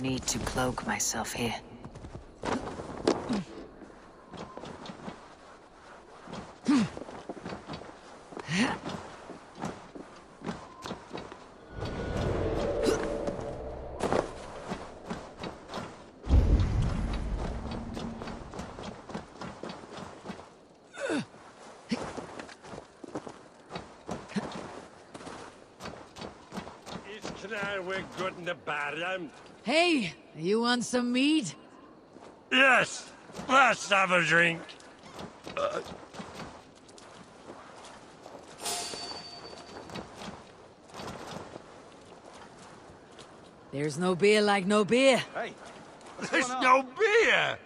need to cloak myself here. We're good in the barroom. Hey, you want some meat? Yes, let's have a drink. There's no beer like no beer. Hey, There's no beer.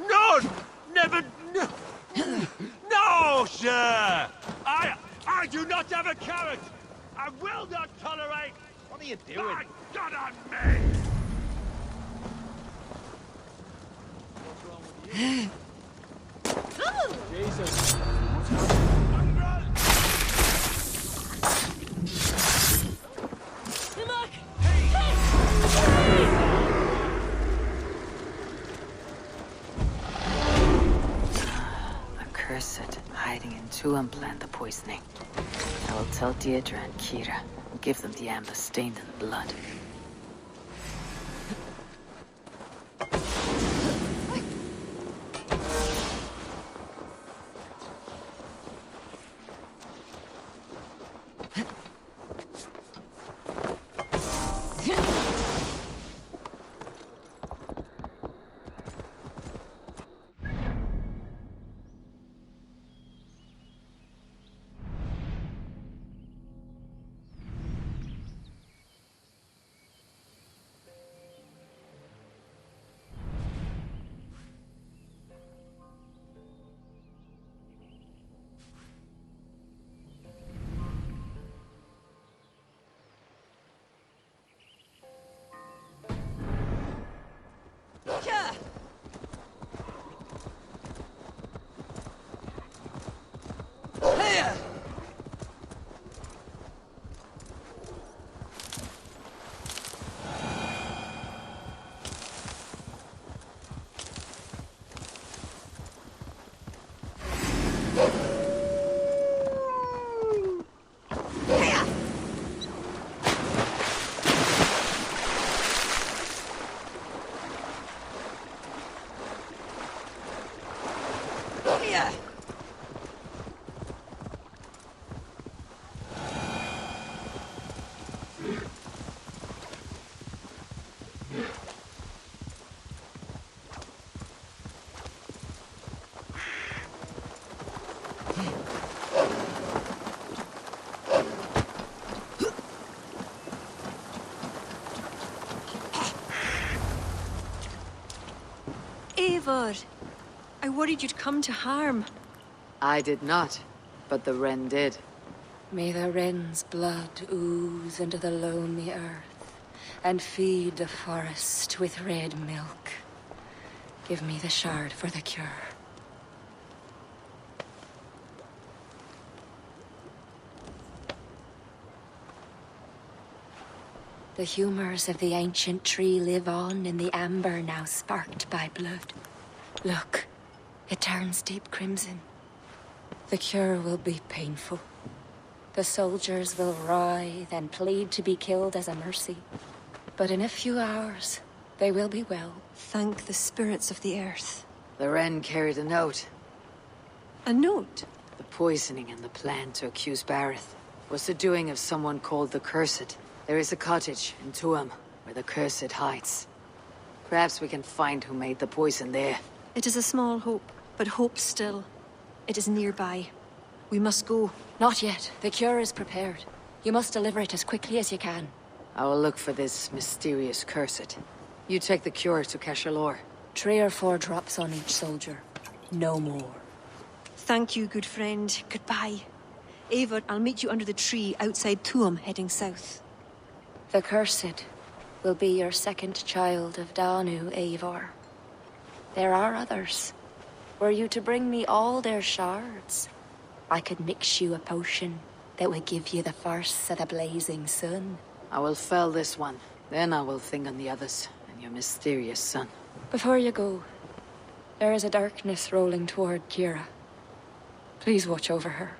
None. Never. No, no, sir. I do not have a carrot. I will not tolerate. what are you doing? My God on me. Jesus. Mongrel. Accursed, hiding in Tuam planned the poisoning. I will tell Deirdre and Ciara and give them the amber stained in blood. Eivor, I worried you'd come to harm. I did not, but the wren did. May the wren's blood ooze into the lonely earth, and feed the forest with red milk. Give me the shard for the cure. The humors of the ancient tree live on in the amber now sparked by blood. Look, it turns deep crimson. The cure will be painful. The soldiers will writhe and plead to be killed as a mercy. But in a few hours, they will be well. Thank the spirits of the earth. The wren carried a note. A note? The poisoning and the plan to accuse Bareth was the doing of someone called the Cursed. There is a cottage in Tuam where the Cursed hides. Perhaps we can find who made the poison there. It is a small hope, but hope still. It is nearby. We must go. Not yet. The cure is prepared. You must deliver it as quickly as you can. I will look for this mysterious Cursed. You take the cure to Cashalor. 3 or 4 drops on each soldier. No more. Thank you, good friend. Goodbye. Eivor, I'll meet you under the tree outside Tuam, heading south. The Cursed will be your second child of Danu, Eivor. There are others. Were you to bring me all their shards, I could mix you a potion that would give you the force of the blazing sun. I will fell this one, then I will think on the others, and your mysterious son. Before you go, there is a darkness rolling toward Ciara. Please watch over her.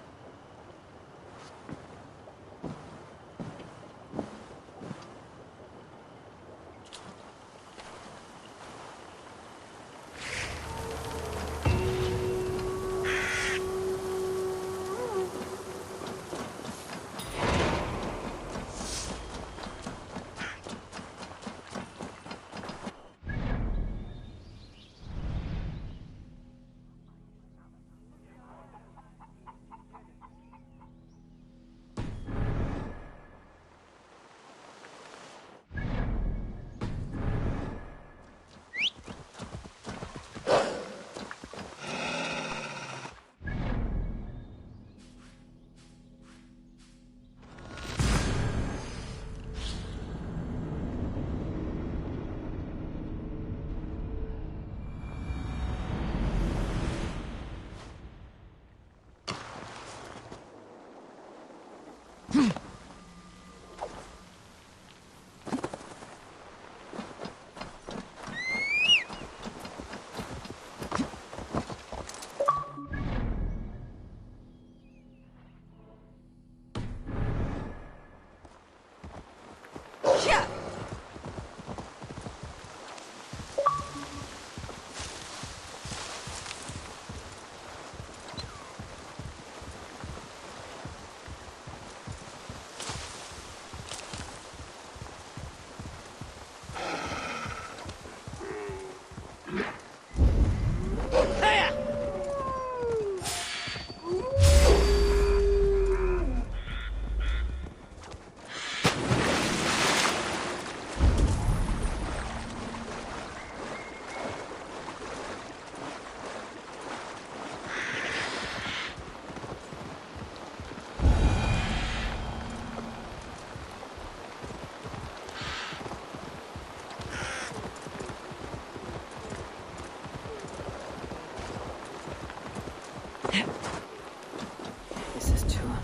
This is Tuam.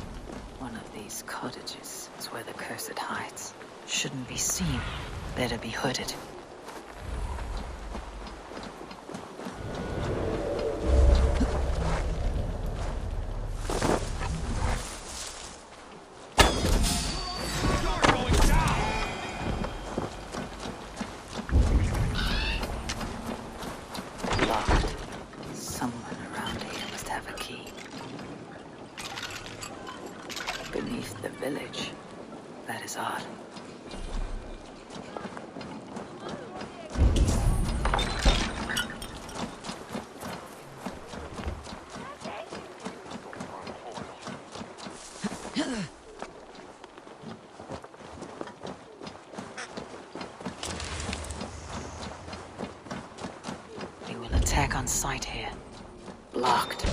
One of these cottages is where the cursed hides. Shouldn't be seen. Better be hooded. Locked. Someone around here must have a key. Beneath the village. That is odd. They will attack on sight here. Blocked.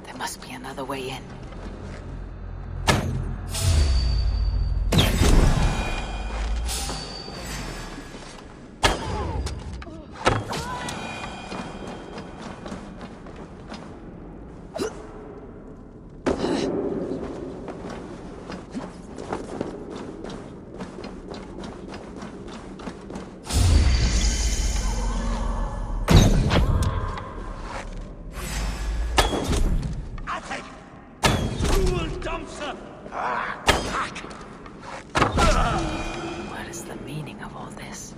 There must be another way in. What is the meaning of all this?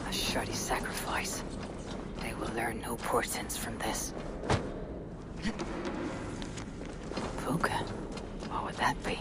A shoddy sacrifice. They will learn no portents from this. Fuka? What would that be?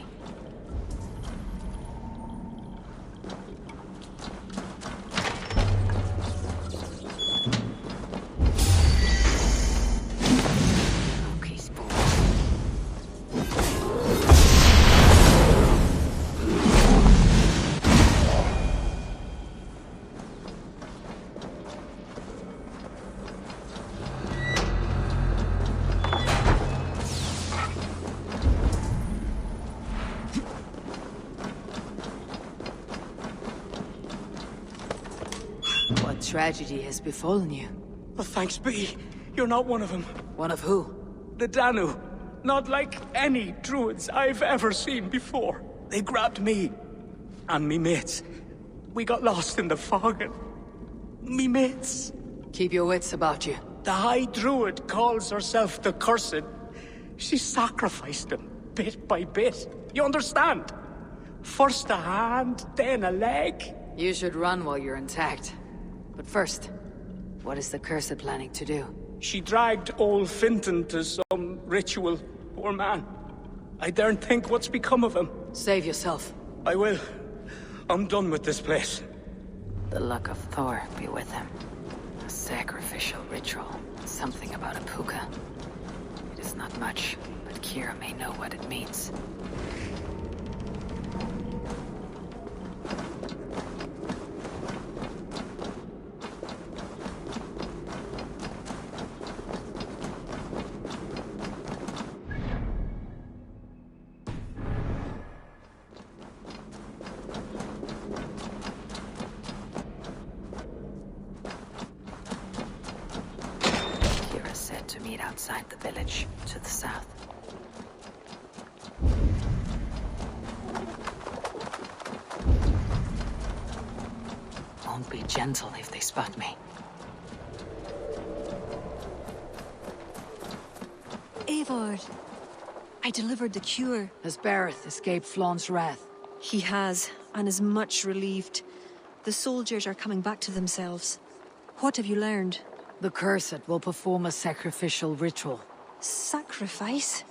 What tragedy has befallen you? Oh, thanks be. You're not one of them. One of who? The Danu. Not like any druids I've ever seen before. They grabbed me and me mates. We got lost in the fog and... me mates. Keep your wits about you. The High Druid calls herself the Cursed. She sacrificed them, bit by bit. You understand? First a hand, then a leg. You should run while you're intact. But first, what is the Cursed planning to do? She dragged old Finton to some ritual. Poor man. I daren't think what's become of him. Save yourself. I will. I'm done with this place. The luck of Thor be with him. A sacrificial ritual. Something about a puka. It is not much, but Ciara may know what it means. Outside the village, to the south. Won't be gentle if they spot me. Eivor, I delivered the cure. Has Bareth escaped Flaun's wrath? He has, and is much relieved. The soldiers are coming back to themselves. What have you learned? The Cursed will perform a sacrificial ritual. Sacrifice?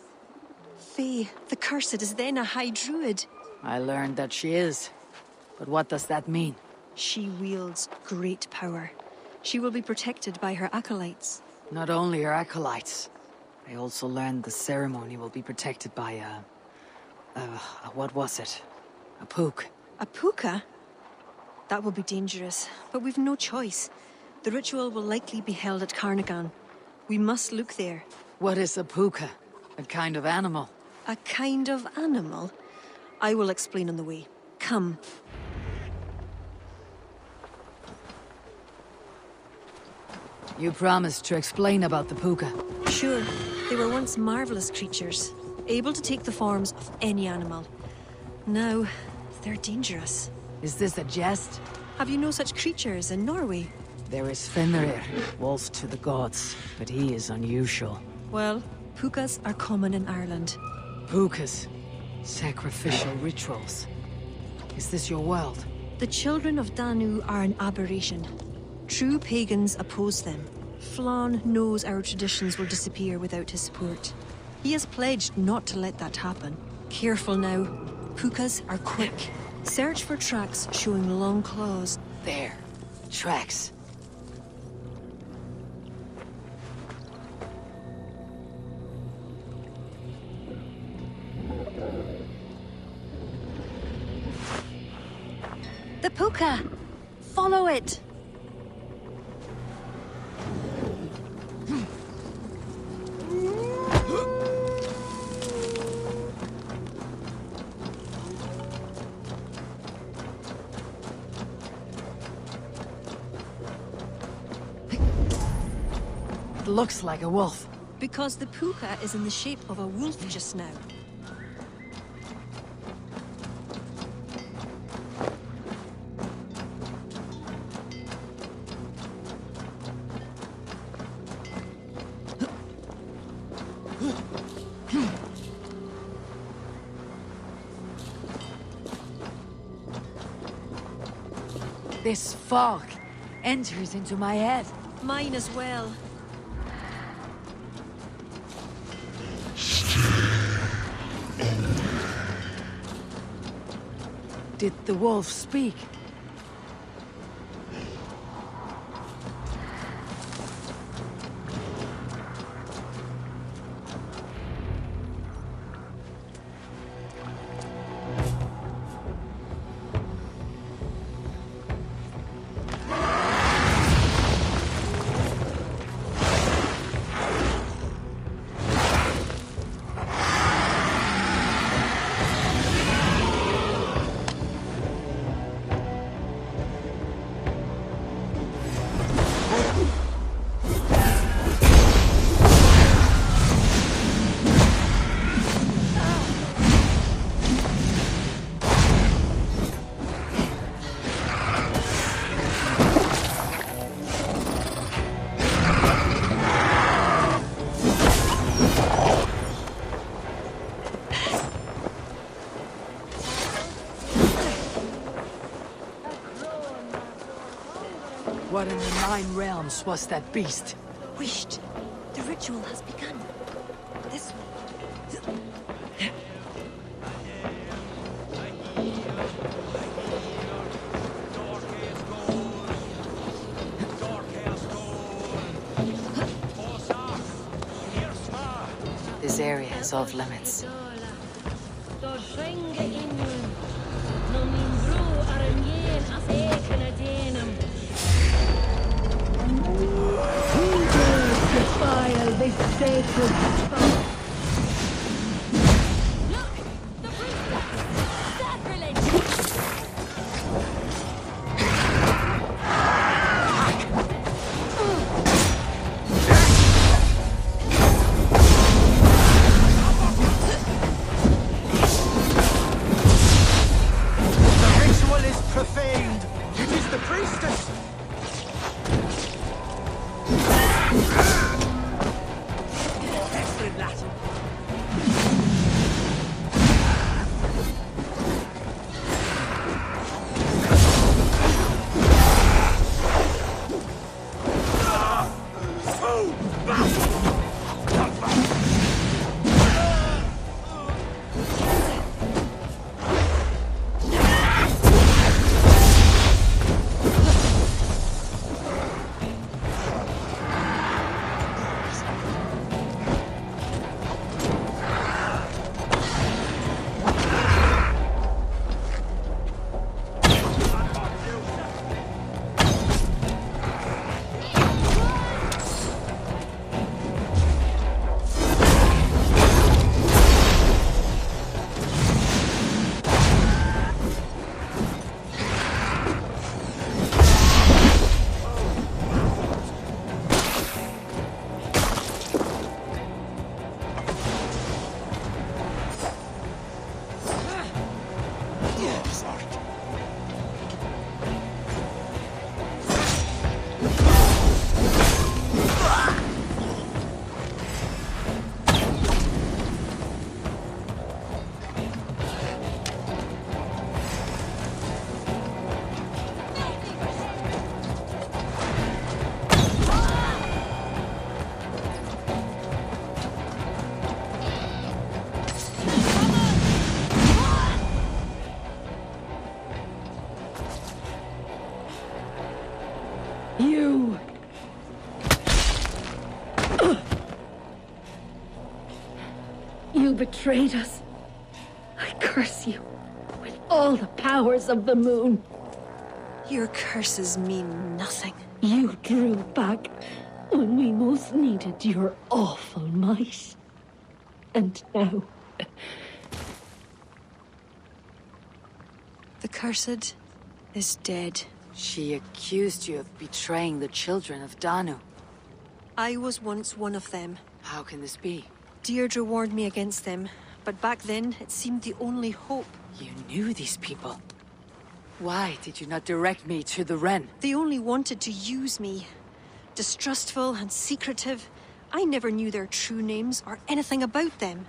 Faye, the Cursed is then a High Druid. I learned that she is. But what does that mean? She wields great power. She will be protected by her acolytes. Not only her acolytes. I also learned the ceremony will be protected by what was it? A pook. A puka? That will be dangerous, but we've no choice. The ritual will likely be held at Carnagan. We must look there. What is a puka? A kind of animal? A kind of animal? I will explain on the way. Come. You promised to explain about the puka. Sure. They were once marvelous creatures, able to take the forms of any animal. Now, they're dangerous. Is this a jest? Have you no such creatures in Norway? There is Fenrir, wolf to the gods, but he is unusual. Well, pukas are common in Ireland. Pukas. Sacrificial rituals. Is this your world? The Children of Danu are an aberration. True pagans oppose them. Flaun knows our traditions will disappear without his support. He has pledged not to let that happen. Careful now. Pukas are quick. Search for tracks showing long claws. There. Tracks. The puka! Follow it! It looks like a wolf. Because the puka is in the shape of a wolf just now. This fog enters into my head. Mine as well. Did the wolf speak? Nine realms was that beast? Wished. The ritual has begun. This way. This area is off limits. Defile this sacred spot. You betrayed us. I curse you with all the powers of the moon. Your curses mean nothing. You drew back when we most needed your awful might. And now... The cursed is dead. She accused you of betraying the Children of Danu. I was once one of them. How can this be? Deirdre warned me against them, but back then it seemed the only hope. You knew these people. Why did you not direct me to the Wren? They only wanted to use me. Distrustful and secretive. I never knew their true names or anything about them.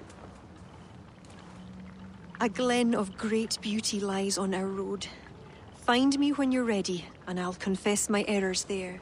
A glen of great beauty lies on our road. Find me when you're ready, and I'll confess my errors there.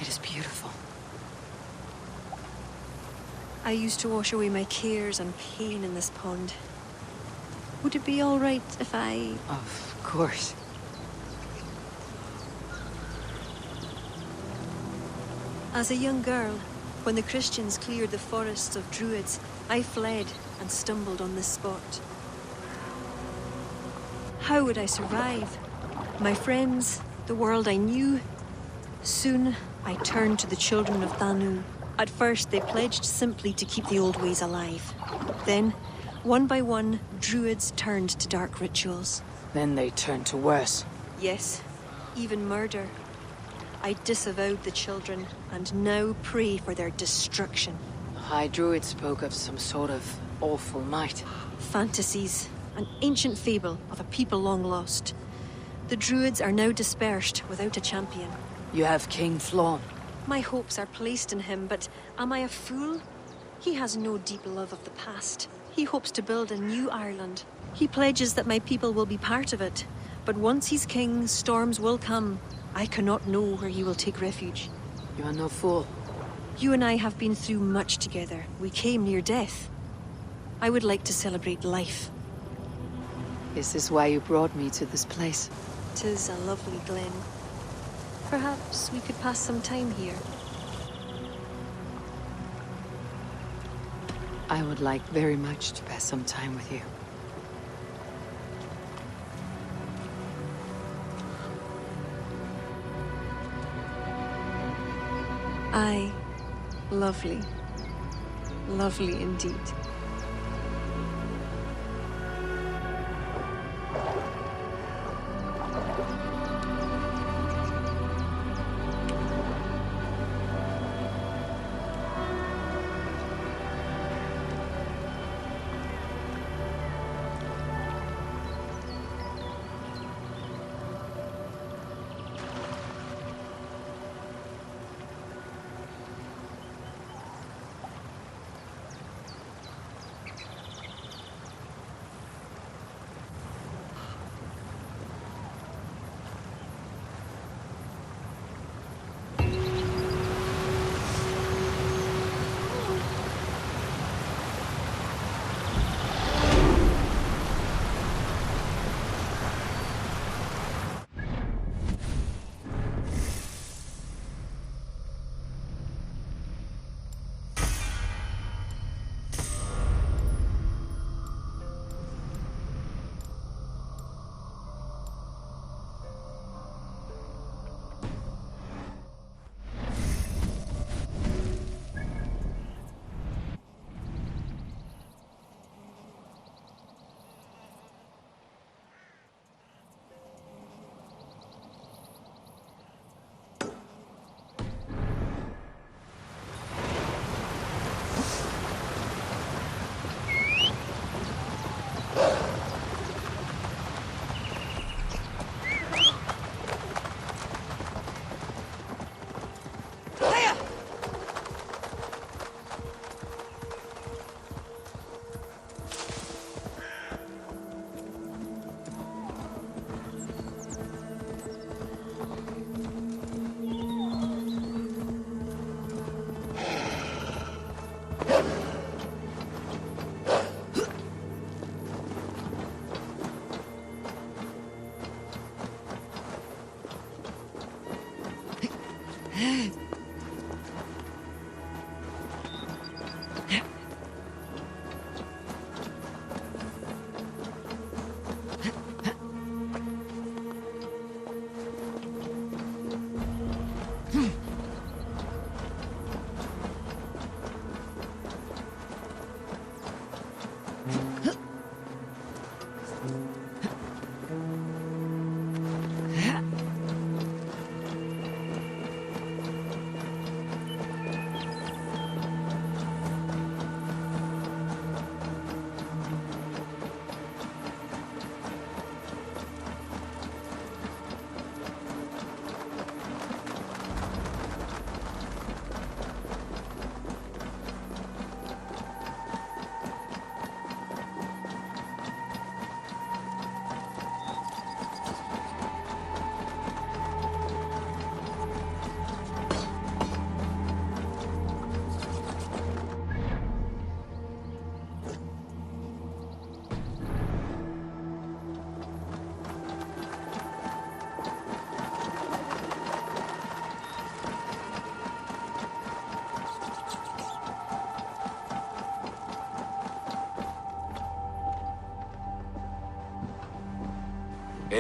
It is beautiful. I used to wash away my cares and pain in this pond. Would it be all right if I... Of course. As a young girl, when the Christians cleared the forests of Druids, I fled and stumbled on this spot. How would I survive? My friends, the world I knew. Soon, I turned to the Children of Danu. At first, they pledged simply to keep the old ways alive. Then, one by one, Druids turned to dark rituals. Then they turned to worse. Yes, even murder. I disavowed the children, and now pray for their destruction. The High Druid spoke of some sort of awful night. Fantasies, an ancient fable of a people long lost. The Druids are now dispersed without a champion. You have King Flann. My hopes are placed in him, but am I a fool? He has no deep love of the past. He hopes to build a new Ireland. He pledges that my people will be part of it. But once he's king, storms will come. I cannot know where he will take refuge. You are no fool. You and I have been through much together. We came near death. I would like to celebrate life. Is this why you brought me to this place? 'Tis a lovely glen. Perhaps we could pass some time here. I would like very much to pass some time with you. Aye. Lovely. Lovely indeed.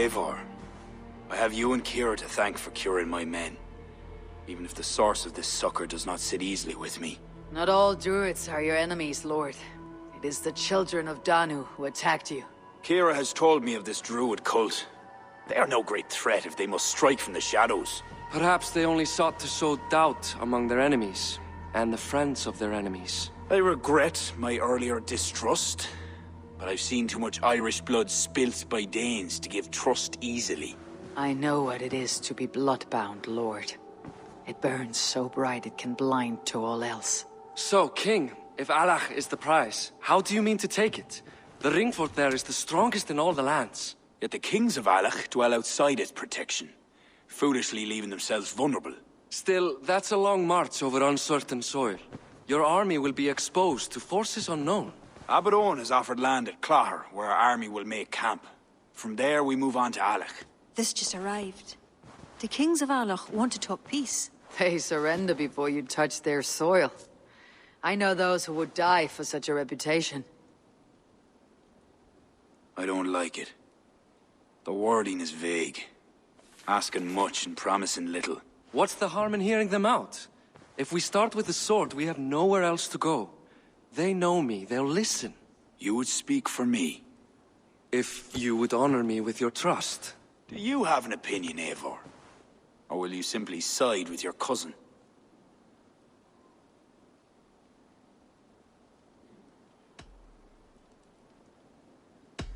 Eivor, I have you and Ciara to thank for curing my men. Even if the source of this succor does not sit easily with me. Not all Druids are your enemies, Lord. It is the Children of Danu who attacked you. Ciara has told me of this Druid cult. They are no great threat if they must strike from the shadows. Perhaps they only sought to sow doubt among their enemies, and the friends of their enemies. I regret my earlier distrust, but I've seen too much Irish blood spilt by Danes to give trust easily. I know what it is to be bloodbound, Lord. It burns so bright it can blind to all else. So, King, if Alach is the prize, how do you mean to take it? The ring fort there is the strongest in all the lands. Yet the kings of Alach dwell outside its protection, foolishly leaving themselves vulnerable. Still, that's a long march over uncertain soil. Your army will be exposed to forces unknown. Abaddon has offered land at Clogher, where our army will make camp. From there, we move on to Alach. This just arrived. The kings of Alach want to talk peace. They surrender before you touch their soil. I know those who would die for such a reputation. I don't like it. The wording is vague. Asking much and promising little. What's the harm in hearing them out? If we start with the sword, we have nowhere else to go. They know me, they'll listen. You would speak for me. If you would honor me with your trust. Do you have an opinion, Eivor? Or will you simply side with your cousin?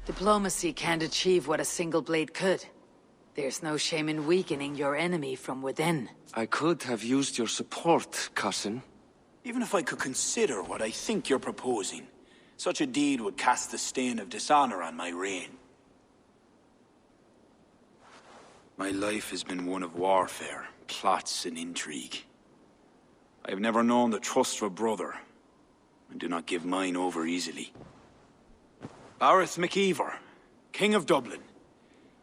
Diplomacy can't achieve what a single blade could. There's no shame in weakening your enemy from within. I could have used your support, cousin. Even if I could consider what I think you're proposing, such a deed would cast the stain of dishonor on my reign. My life has been one of warfare, plots and intrigue. I have never known the trust of a brother, and do not give mine over easily. Bareth MacIver, King of Dublin,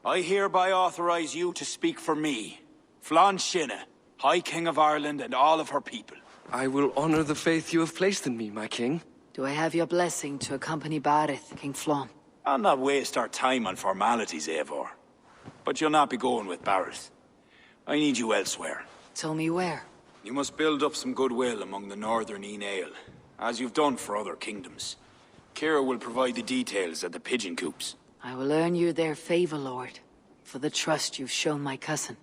I hereby authorize you to speak for me, Flann Shinna, High King of Ireland and all of her people. I will honor the faith you have placed in me, my king. Do I have your blessing to accompany Bareth, King Flann? I'll not waste our time on formalities, Eivor. But you'll not be going with Bareth. I need you elsewhere. Tell me where. You must build up some goodwill among the northern Aile, as you've done for other kingdoms. Ciara will provide the details at the pigeon coops. I will earn you their favor, Lord, for the trust you've shown my cousin.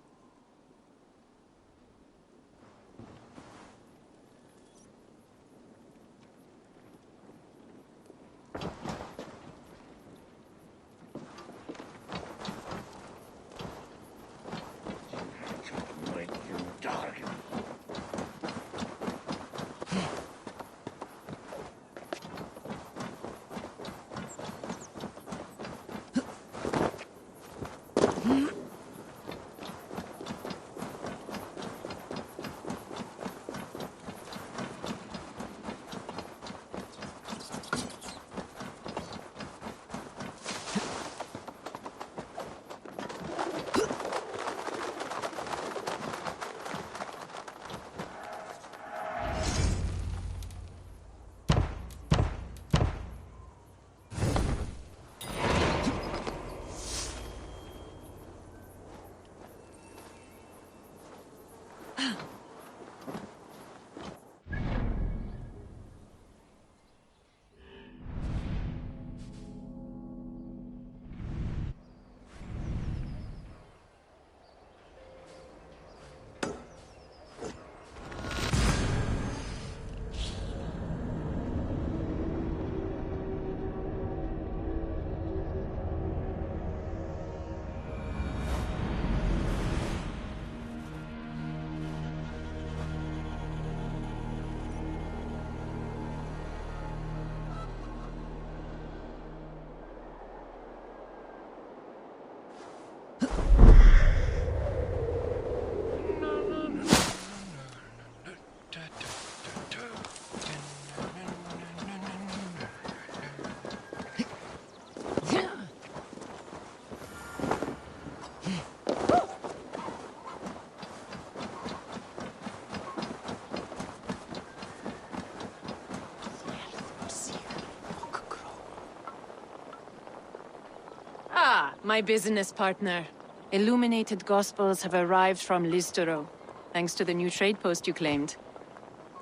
my business partner. Illuminated Gospels have arrived from Listero, thanks to the new trade post you claimed.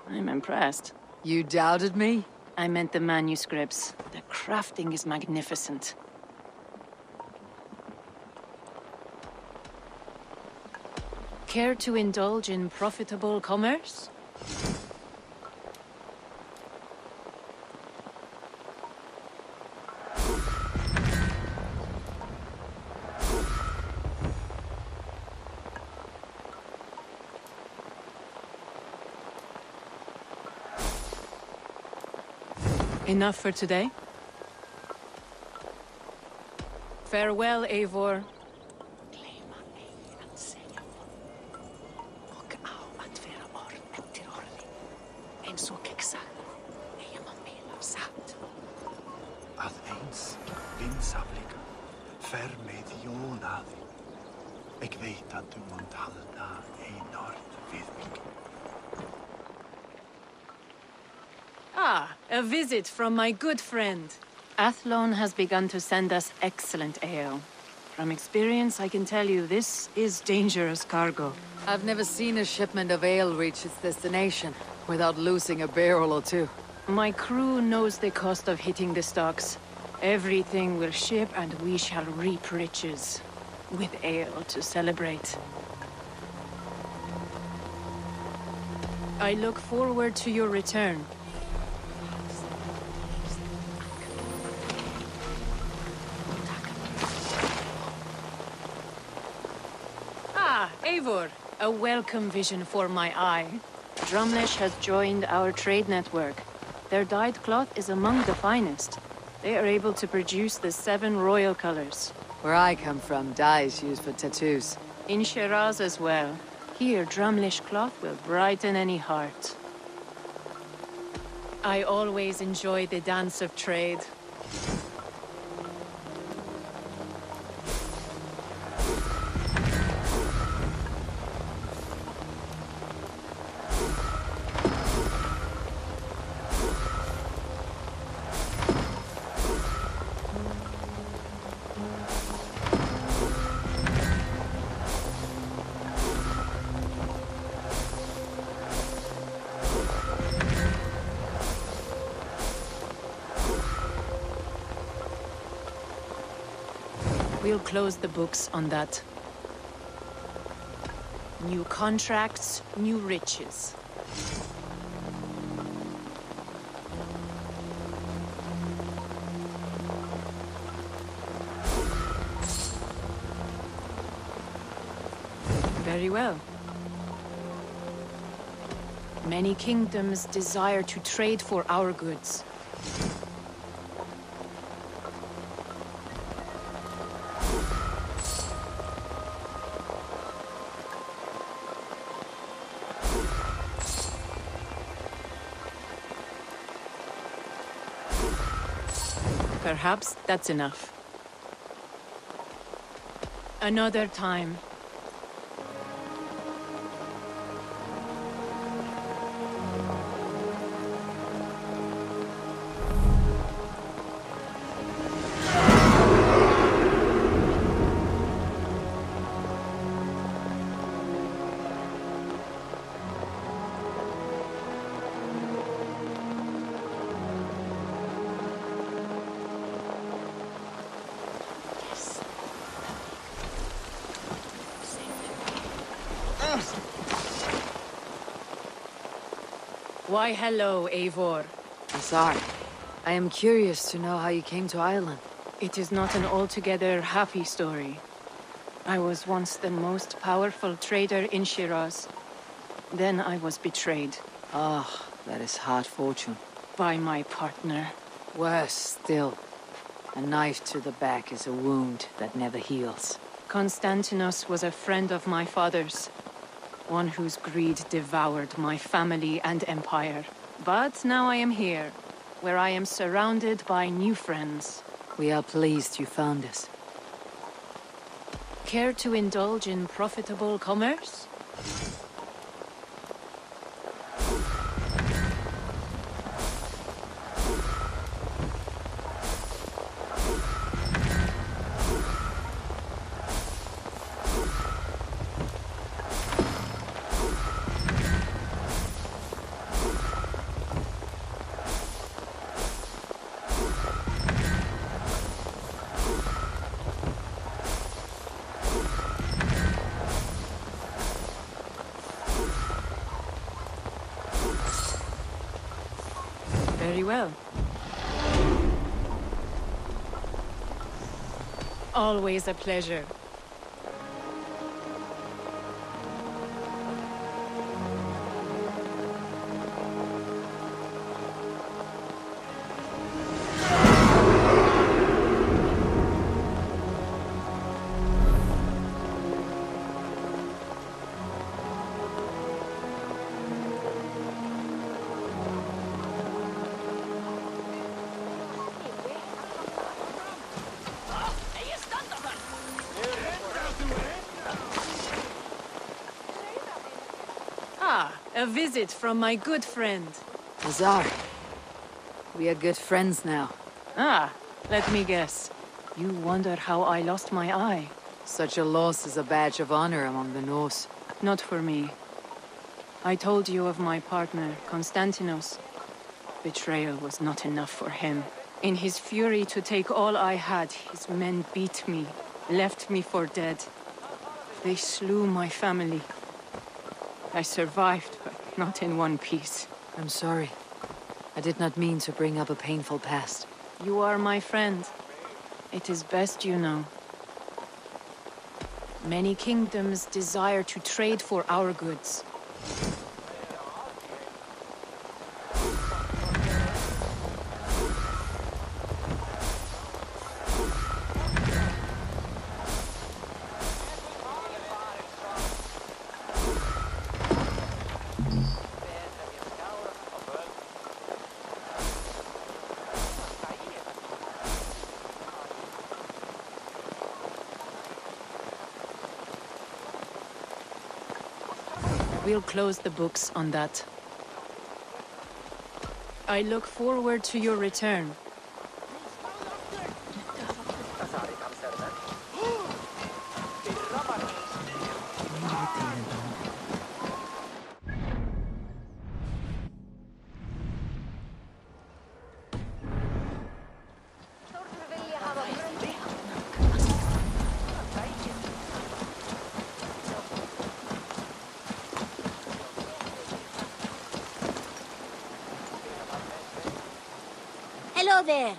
I'm impressed. You doubted me? I meant the manuscripts. The crafting is magnificent. Care to indulge in profitable commerce? Enough for today? Farewell, Eivor. Að eins vinsafleika fer með jónaði. Ég veit að þú munt halda Einar við mig. Ah, a visit from my good friend. Athlone has begun to send us excellent ale. From experience, I can tell you this is dangerous cargo. I've never seen a shipment of ale reach its destination without losing a barrel or two. My crew knows the cost of hitting the stocks. Everything will ship and we shall reap riches. With ale to celebrate. I look forward to your return. Ah, Eivor. A welcome vision for my eye. Drumlish has joined our trade network. Their dyed cloth is among the finest. They are able to produce the 7 royal colors. Where I come from, dye is used for tattoos. In Shiraz as well. Here, Drumlish cloth will brighten any heart. I always enjoy the dance of trade. We'll close the books on that. New contracts, new riches. Very well. Many kingdoms desire to trade for our goods. Perhaps that's enough. Another time. Why, hello, Eivor. Azar, I am curious to know how you came to Ireland. It is not an altogether happy story. I was once the most powerful trader in Shiraz. Then I was betrayed. Ah, that is hard fortune. By my partner. Worse still. A knife to the back is a wound that never heals. Konstantinos was a friend of my father's. One whose greed devoured my family and empire. But now I am here, where I am surrounded by new friends. We are pleased you found us. Care to indulge in profitable commerce? Very well. Always a pleasure. A visit from my good friend. Azar. We are good friends now. Ah, let me guess. You wonder how I lost my eye? Such a loss is a badge of honor among the Norse. Not for me. I told you of my partner, Constantinos. Betrayal was not enough for him. In his fury to take all I had, his men beat me, left me for dead. They slew my family. I survived, but not in one piece. I'm sorry. I did not mean to bring up a painful past. You are my friend. It is best you know. Many kingdoms desire to trade for our goods. We'll close the books on that. I look forward to your return. Hello there.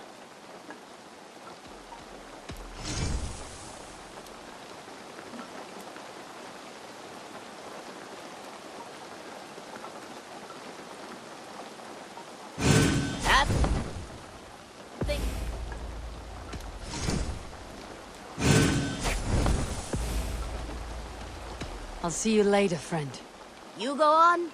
I'll see you later, friend. You go on.